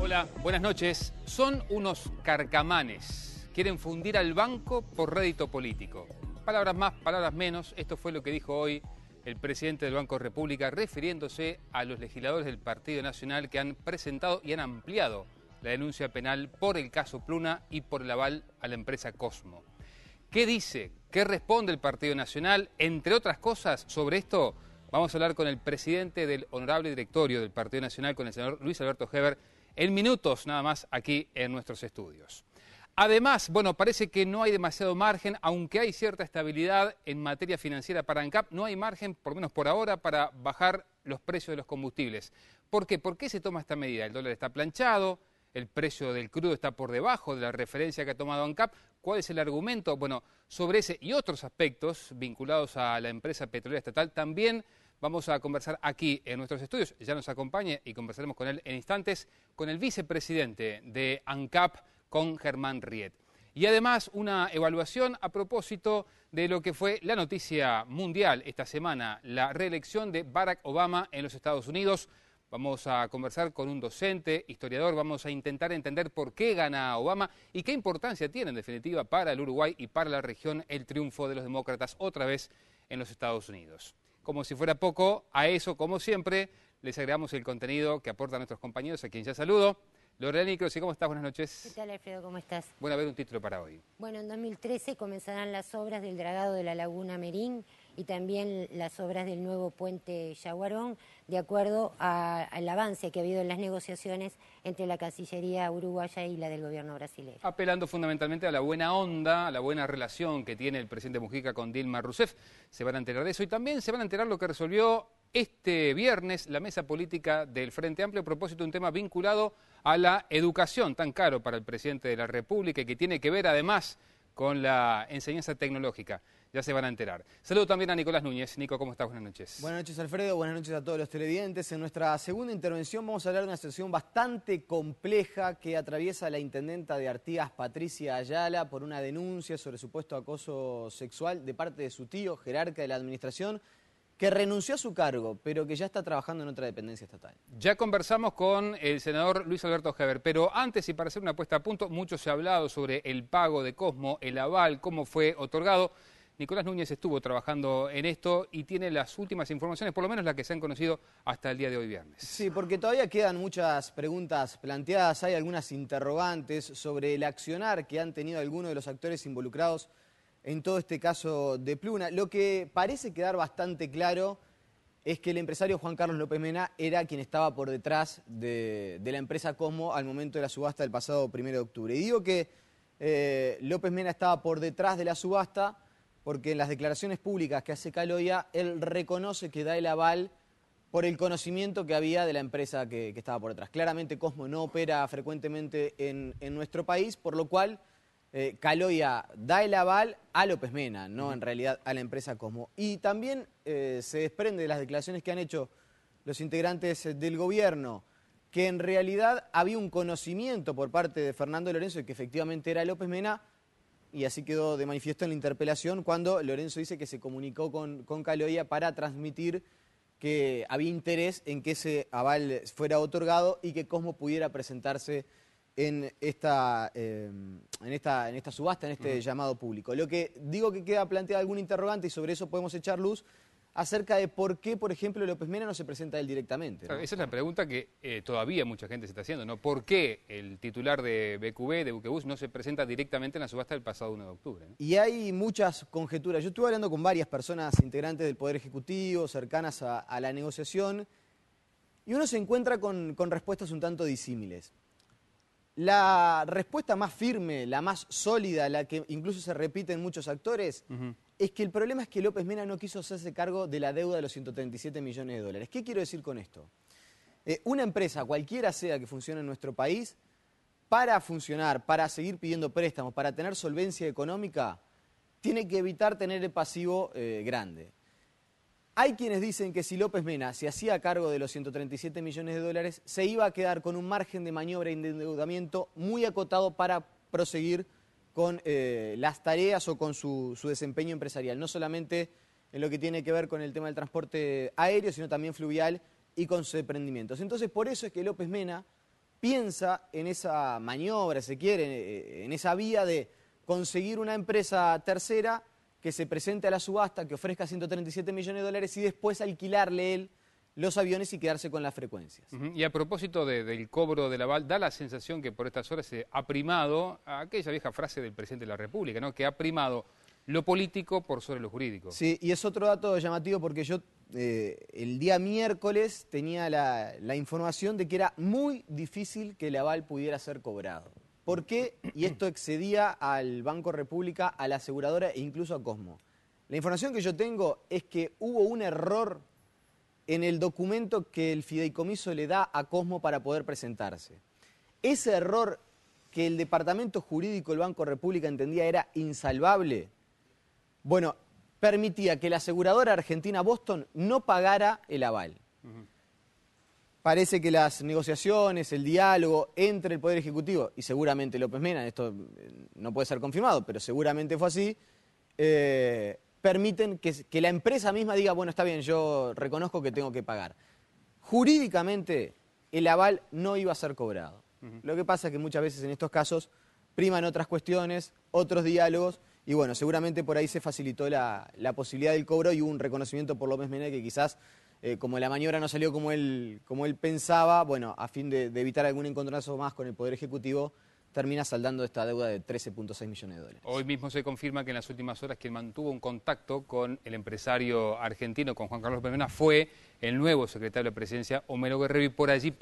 Hola, buenas noches. Son unos carcamanes. Quieren fundir al banco por rédito político. Palabras más, palabras menos. Esto fue lo que dijo hoy el presidente del Banco República, refiriéndose a los legisladores del Partido Nacional que han presentado y han ampliado la denuncia penal por el caso Pluna y por el aval a la empresa Cosmo. ¿Qué dice? ¿Qué responde el Partido Nacional? Entre otras cosas, sobre esto vamos a hablar con el presidente del honorable directorio del Partido Nacional, con el senador Luis Alberto Heber, en minutos nada más aquí en nuestros estudios. Además, bueno, parece que no hay demasiado margen, aunque hay cierta estabilidad en materia financiera para ANCAP, no hay margen, por lo menos por ahora, para bajar los precios de los combustibles. ¿Por qué? ¿Por qué se toma esta medida? El dólar está planchado, el precio del crudo está por debajo de la referencia que ha tomado ANCAP. ¿Cuál es el argumento? Bueno, sobre ese y otros aspectos vinculados a la empresa petrolera estatal también vamos a conversar aquí en nuestros estudios. Ya nos acompaña y conversaremos con él en instantes, con el vicepresidente de ANCAP, con Germán Riet. Y además una evaluación a propósito de lo que fue la noticia mundial esta semana, la reelección de Barack Obama en los Estados Unidos. Vamos a conversar con un docente, historiador, vamos a intentar entender por qué gana Obama y qué importancia tiene en definitiva para el Uruguay y para la región el triunfo de los demócratas otra vez en los Estados Unidos. Como si fuera poco, a eso, como siempre, les agregamos el contenido que aportan nuestros compañeros, a quien ya saludo. Lorena Nicrosi, ¿cómo estás? Buenas noches. ¿Qué tal, Alfredo? ¿Cómo estás? Bueno, a ver un título para hoy. Bueno, en 2013 comenzarán las obras del dragado de la Laguna Merín y también las obras del nuevo puente Yaguarón, de acuerdo al avance que ha habido en las negociaciones entre la Cancillería uruguaya y la del gobierno brasileño. Apelando fundamentalmente a la buena onda, a la buena relación que tiene el presidente Mujica con Dilma Rousseff. Se van a enterar de eso y también se van a enterar lo que resolvió este viernes la mesa política del Frente Amplio a propósito de un tema vinculado a la educación, tan caro para el presidente de la República y que tiene que ver además con la enseñanza tecnológica. Ya se van a enterar. Saludo también a Nicolás Núñez. Nico, ¿cómo estás? Buenas noches. Buenas noches, Alfredo. Buenas noches a todos los televidentes. En nuestra segunda intervención vamos a hablar de una situación bastante compleja que atraviesa la intendenta de Artigas, Patricia Ayala, por una denuncia sobre supuesto acoso sexual de parte de su tío, jerarca de la administración, que renunció a su cargo, pero que ya está trabajando en otra dependencia estatal. Ya conversamos con el senador Luis Alberto Heber, pero antes y para hacer una puesta a punto, mucho se ha hablado sobre el pago de Cosmo, el aval, cómo fue otorgado. Nicolás Núñez estuvo trabajando en esto y tiene las últimas informaciones, por lo menos las que se han conocido hasta el día de hoy viernes. Sí, porque todavía quedan muchas preguntas planteadas, hay algunas interrogantes sobre el accionar que han tenido algunos de los actores involucrados en todo este caso de Pluna. Lo que parece quedar bastante claro es que el empresario Juan Carlos López Mena era quien estaba por detrás de la empresa Cosmo al momento de la subasta del pasado 1 de octubre. Y digo que López Mena estaba por detrás de la subasta porque en las declaraciones públicas que hace Caloia, él reconoce que da el aval por el conocimiento que había de la empresa que estaba por detrás. Claramente Cosmo no opera frecuentemente en nuestro país, por lo cual Caloia da el aval a López Mena, no en realidad a la empresa Cosmo. Y también se desprende de las declaraciones que han hecho los integrantes del gobierno, que en realidad había un conocimiento por parte de Fernando Lorenzo de que efectivamente era López Mena, y así quedó de manifiesto en la interpelación cuando Lorenzo dice que se comunicó con Caloia para transmitir que había interés en que ese aval fuera otorgado y que Cosmo pudiera presentarse en esta subasta, en este llamado público. Lo que digo que queda planteada algún interrogante y sobre eso podemos echar luz acerca de por qué, por ejemplo, López Mena no se presenta él directamente, ¿no? Claro, esa es la pregunta que todavía mucha gente se está haciendo, ¿no? ¿Por qué el titular de BQB, de Buquebus, no se presenta directamente en la subasta del pasado 1 de octubre, ¿no? Y hay muchas conjeturas. Yo estuve hablando con varias personas integrantes del Poder Ejecutivo, cercanas a la negociación, y uno se encuentra con respuestas un tanto disímiles. La respuesta más firme, la más sólida, la que incluso se repite en muchos actores, es que el problema es que López Mena no quiso hacerse cargo de la deuda de los 137 millones de dólares. ¿Qué quiero decir con esto? Una empresa, cualquiera sea que funcione en nuestro país, para funcionar, para seguir pidiendo préstamos, para tener solvencia económica, tiene que evitar tener el pasivo grande. Hay quienes dicen que si López Mena se hacía cargo de los 137 millones de dólares, se iba a quedar con un margen de maniobra y de endeudamiento muy acotado para proseguir con las tareas o con su desempeño empresarial, no solamente en lo que tiene que ver con el tema del transporte aéreo, sino también fluvial y con sus emprendimientos. Entonces, por eso es que López Mena piensa en esa maniobra, si quiere, en esa vía de conseguir una empresa tercera que se presente a la subasta, que ofrezca 137 millones de dólares y después alquilarle él los aviones y quedarse con las frecuencias. Y a propósito del cobro del aval, da la sensación que por estas horas se ha primado aquella vieja frase del presidente de la República, ¿no? Que ha primado lo político por sobre lo jurídico. Sí, y es otro dato llamativo porque yo el día miércoles tenía la información de que era muy difícil que el aval pudiera ser cobrado. ¿Por qué? Y esto excedía al Banco República, a la aseguradora e incluso a Cosmo. La información que yo tengo es que hubo un error en el documento que el fideicomiso le da a Cosmo para poder presentarse. Ese error que el departamento jurídico del Banco República entendía era insalvable, bueno, permitía que la aseguradora argentina Boston no pagara el aval. Parece que las negociaciones, el diálogo entre el Poder Ejecutivo y seguramente López Mena, esto no puede ser confirmado, pero seguramente fue así, permiten que la empresa misma diga, bueno, está bien, yo reconozco que tengo que pagar. Jurídicamente, el aval no iba a ser cobrado. Lo que pasa es que muchas veces en estos casos priman otras cuestiones, otros diálogos, y bueno, seguramente por ahí se facilitó la posibilidad del cobro y hubo un reconocimiento por López Mena que quizás, como la maniobra no salió como él pensaba, bueno, a fin de evitar algún encontronazo más con el Poder Ejecutivo, termina saldando esta deuda de 13.6 millones de dólares. Hoy mismo se confirma que en las últimas horas quien mantuvo un contacto con el empresario argentino, con Juan Carlos López Mena, fue el nuevo secretario de Presidencia, Homero Guerrero, y por allí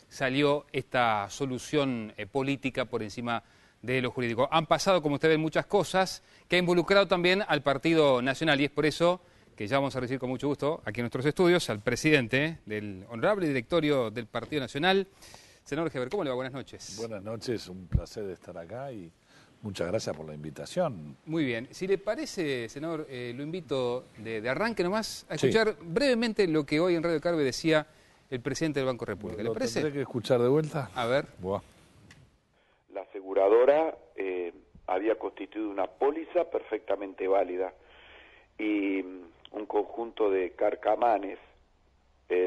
salió esta solución política por encima de lo jurídico. Han pasado, como ustedes ven, muchas cosas que ha involucrado también al Partido Nacional, y es por eso que ya vamos a recibir con mucho gusto aquí en nuestros estudios al presidente del honorable directorio del Partido Nacional, senador Heber. ¿Cómo le va? Buenas noches. Buenas noches, un placer estar acá y muchas gracias por la invitación. Muy bien. Si le parece, senador, lo invito de arranque nomás a escuchar brevemente lo que hoy en Radio Carve decía el presidente del Banco República. ¿Le parece? ¿Tendré que escuchar de vuelta? A ver. Buah. La aseguradora había constituido una póliza perfectamente válida y un conjunto de carcamanes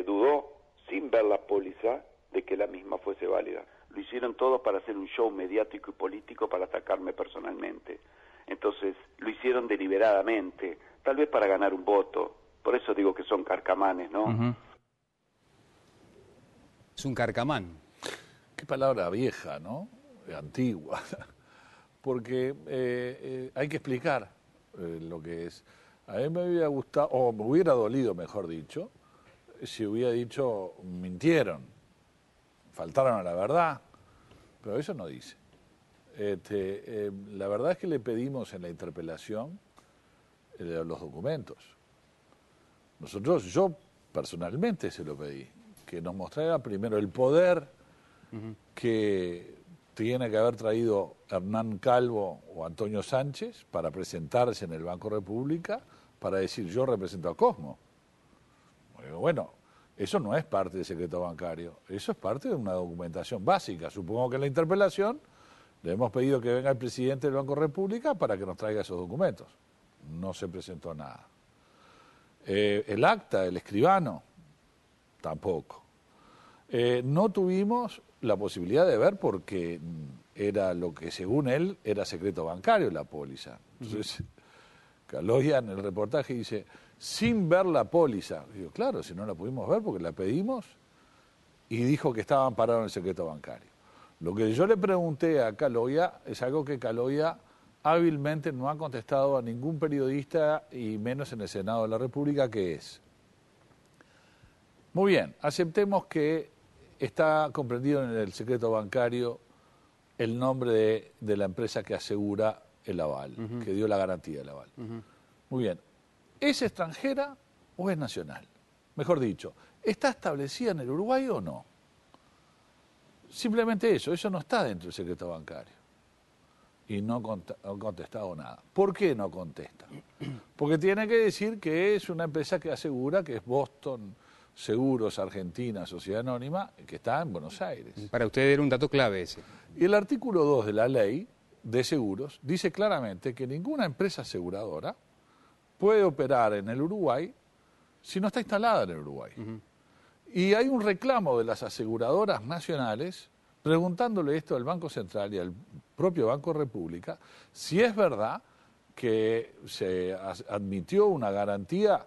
dudó, sin ver la póliza, de que la misma fuese válida. Lo hicieron todo para hacer un show mediático y político para atacarme personalmente. Entonces, lo hicieron deliberadamente, tal vez para ganar un voto. Por eso digo que son carcamanes, ¿no? Es un carcamán. Qué palabra vieja, ¿no? Antigua. Porque hay que explicar lo que es. A mí me hubiera gustado, o me hubiera dolido, mejor dicho, si hubiera dicho mintieron, faltaron a la verdad, pero eso no dice. La verdad es que le pedimos en la interpelación los documentos. Yo personalmente se lo pedí, que nos mostrara primero el poder que tiene que haber traído Hernán Calvo o Antonio Sánchez para presentarse en el Banco República para decir yo represento a Cosmo. Bueno, eso no es parte del secreto bancario, eso es parte de una documentación básica. Supongo que en la interpelación le hemos pedido que venga el presidente del Banco República para que nos traiga esos documentos. No se presentó nada. El acta del escribano, tampoco. No tuvimos la posibilidad de ver porque era lo que según él era secreto bancario la póliza. Entonces, Caloya en el reportaje dice, sin ver la póliza. Digo, claro, si no la pudimos ver porque la pedimos y dijo que estaba amparado en el secreto bancario. Lo que yo le pregunté a Caloya es algo que Caloya hábilmente no ha contestado a ningún periodista y menos en el Senado de la República, que es, muy bien, aceptemos que está comprendido en el secreto bancario el nombre de la empresa que asegura el aval, que dio la garantía del aval. Muy bien, ¿es extranjera o es nacional? Mejor dicho, ¿está establecida en el Uruguay o no? Simplemente eso no está dentro del secreto bancario. Y no ha contestado nada. ¿Por qué no contesta? Porque tiene que decir que es una empresa que asegura, que es Boston Seguros Argentina, Sociedad Anónima, que está en Buenos Aires. Para usted era un dato clave ese. Y el artículo 2 de la ley de seguros dice claramente que ninguna empresa aseguradora puede operar en el Uruguay si no está instalada en el Uruguay. Y hay un reclamo de las aseguradoras nacionales preguntándole esto al Banco Central y al propio Banco República, si es verdad que se admitió una garantía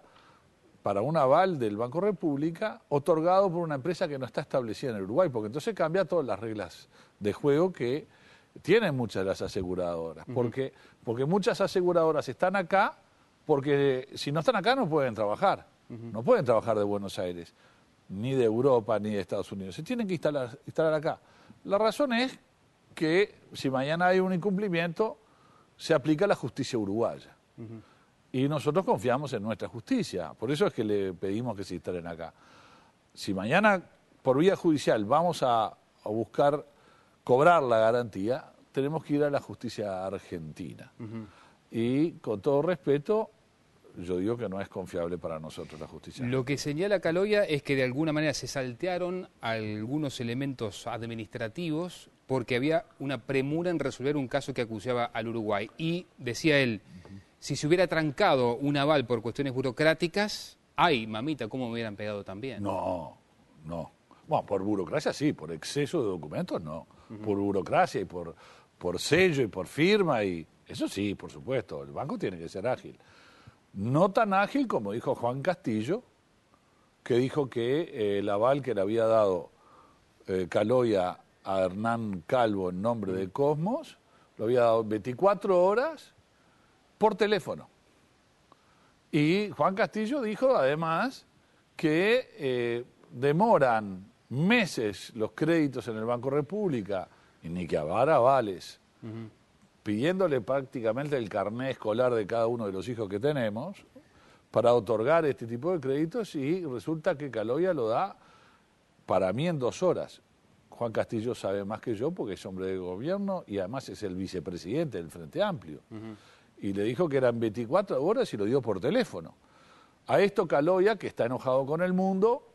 para un aval del Banco República otorgado por una empresa que no está establecida en el Uruguay, porque entonces cambia todas las reglas de juego que tienen muchas de las aseguradoras, porque muchas aseguradoras están acá, porque si no están acá no pueden trabajar, no pueden trabajar de Buenos Aires, ni de Europa, ni de Estados Unidos, se tienen que instalar acá. La razón es que si mañana hay un incumplimiento, se aplica la justicia uruguaya. Y nosotros confiamos en nuestra justicia, por eso es que le pedimos que se instalen acá. Si mañana, por vía judicial, vamos a buscar cobrar la garantía, tenemos que ir a la justicia argentina. Y con todo respeto, yo digo que no es confiable para nosotros la justicia. Lo que señala Caloia es que de alguna manera se saltearon algunos elementos administrativos porque había una premura en resolver un caso que acusaba al Uruguay. Y decía él, si se hubiera trancado un aval por cuestiones burocráticas, ay, mamita, ¿cómo me hubieran pegado también? No. Bueno, por burocracia sí, por exceso de documentos no. Por burocracia y por sello y por firma, y eso sí, por supuesto, el banco tiene que ser ágil. No tan ágil como dijo Juan Castillo, que dijo que el aval que le había dado Caloia a Hernán Calvo en nombre de Cosmos, lo había dado 24 horas por teléfono. Y Juan Castillo dijo además que demoran meses los créditos en el Banco República, y ni que haber avales, pidiéndole prácticamente el carné escolar de cada uno de los hijos que tenemos para otorgar este tipo de créditos, y resulta que Caloia lo da para mí en 2 horas. Juan Castillo sabe más que yo porque es hombre de gobierno y además es el vicepresidente del Frente Amplio. Y le dijo que eran 24 horas y lo dio por teléfono. A esto Caloia, que está enojado con el mundo,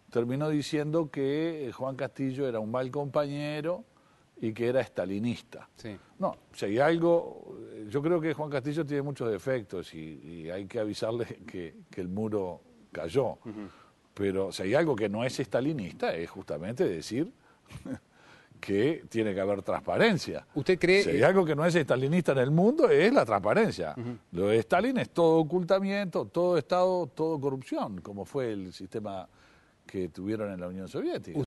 terminó diciendo que Juan Castillo era un mal compañero y que era estalinista. Sí. No, si hay algo, yo creo que Juan Castillo tiene muchos defectos y hay que avisarle que el muro cayó. Pero si hay algo que no es estalinista es justamente decir que tiene que haber transparencia. ¿Usted cree? Si hay algo que no es estalinista en el mundo es la transparencia. Lo de Stalin es todo ocultamiento, todo Estado, todo corrupción, como fue el sistema que tuvieron en la Unión Soviética.